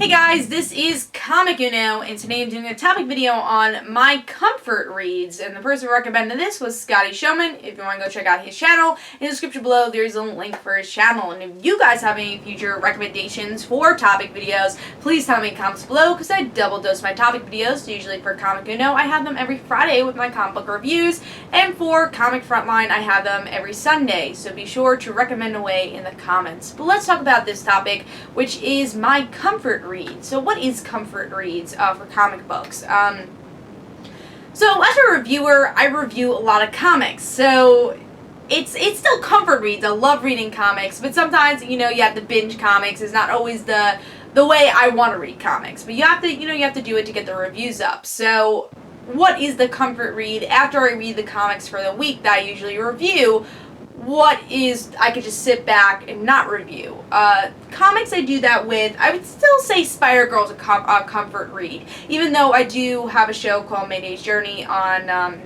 Hey guys, this is Comic Uno, and today I'm doing a topic video on my comfort reads, and the person who recommended this was Scotty Showman. If you want to go check out his channel, in the description below there's a link for his channel, and if you guys have any future recommendations for topic videos, please tell me in the comments below, because I double dose my topic videos. Usually for Comic Uno, I have them every Friday with my comic book reviews, and for Comic Frontline, I have them every Sunday, so be sure to recommend away in the comments. But let's talk about this topic, which is my comfort read. So what is comfort reads for comic books? So as a reviewer, I review a lot of comics, so it's still comfort reads. I love reading comics, but sometimes, you have to binge comics. It's not always the way I want to read comics, but you have to do it to get the reviews up. So what is the comfort read after I read the comics for the week that I usually review? What is, I could just sit back and not review. Comics I do that with, I would still say Spider-Girl's a comfort read, even though I do have a show called Mayday's Journey on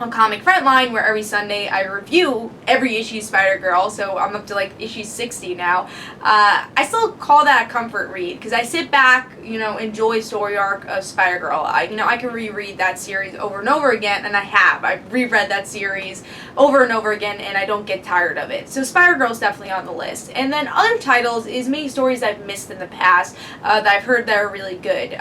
Comic Frontline, where every Sunday I review every issue of Spider-Girl, so I'm up to like issue 60 now. I still call that a comfort read, because I sit back, enjoy story arc of Spider-Girl. I can reread that series over and over again, and I've reread that series over and over again, and I don't get tired of it. So Spider-Girl's definitely on the list. And then other titles is many stories I've missed in the past that I've heard that are really good.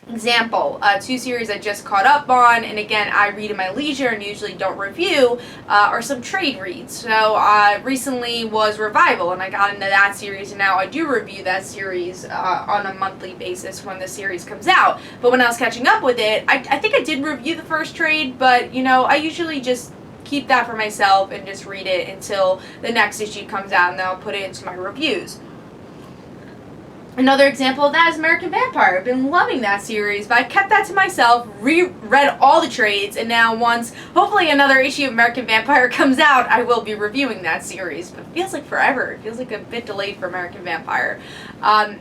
Example, two series I just caught up on, and again, I read in my leisure and usually don't review, are some trade reads. So, recently was Revival, and I got into that series, and now I do review that series on a monthly basis when the series comes out. But when I was catching up with it, I think I did review the first trade, but, I usually just keep that for myself and just read it until the next issue comes out, and then I'll put it into my reviews. Another example of that is American Vampire. I've been loving that series, but I kept that to myself, reread all the trades, and now once, hopefully another issue of American Vampire comes out, I will be reviewing that series. But it feels like forever. It feels like a bit delayed for American Vampire. So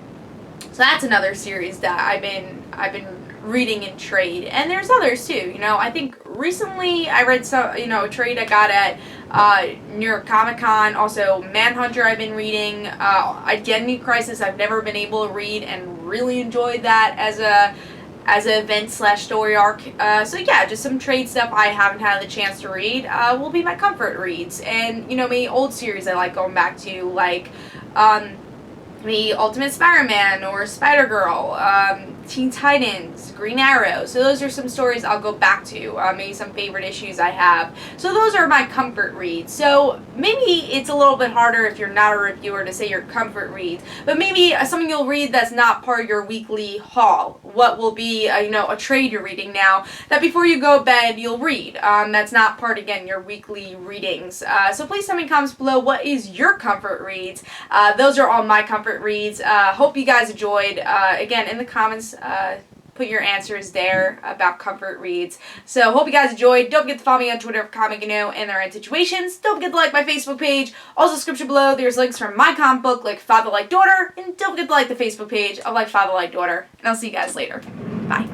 that's another series that I've been reading in trade, and there's others too. I think recently I read a trade I got at New York Comic Con. Also Manhunter I've been reading. Identity Crisis I've never been able to read and really enjoyed that as an event / story arc. So yeah, just some trade stuff I haven't had the chance to read will be my comfort reads. And many old series I like going back to, like the Ultimate Spider-Man or Spider-Girl, Teen Titans, Green Arrow. So those are some stories I'll go back to, maybe some favorite issues I have. So those are my comfort reads. So maybe it's a little bit harder if you're not a reviewer to say your comfort reads, but maybe something you'll read that's not part of your weekly haul. What will be, a trade you're reading now that before you go to bed you'll read. That's not part, again, your weekly readings. So please tell me in the comments below, what is your comfort reads? Those are all my comfort reads. Hope you guys enjoyed. Again, in the comments, put your answers there about comfort reads. So hope you guys enjoyed. Don't forget to follow me on Twitter for Comic Uno and their end situations. Don't forget to like my Facebook page. Also, description below, there's links from my comic book, like Father Like Daughter. And don't forget to like the Facebook page of Like Father Like Daughter. And I'll see you guys later. Bye.